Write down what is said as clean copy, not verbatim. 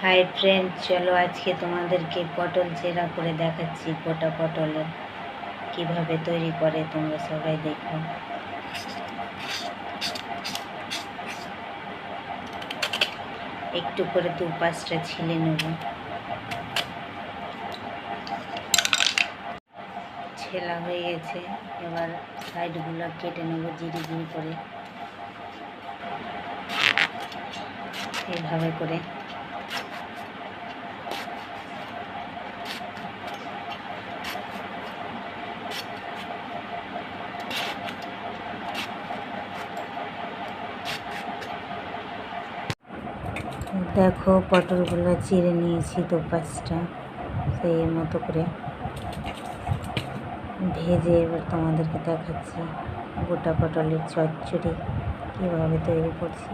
Hi friend, চলো আজকে তোমাদেরকে পটল চেরা করে দেখাচ্ছি। গোটা পটলের কিভাবে তৈরি করে তোমরা সবাই দেখো। একটু করে 2-5টা ছিলে নেব। ছেলা হয়ে গেছে, এবার সাইডগুলো কেটে নেব জিরি জিরি করে, এইভাবে করে। দেখো পটলগুলো চিড়ে নিয়েছি 2-5টা, সেই মতো করে ভেজে এবার তোমাদেরকে দেখাচ্ছি গোটা পটলের চচ্চড়ি কীভাবে তৈরি করছি।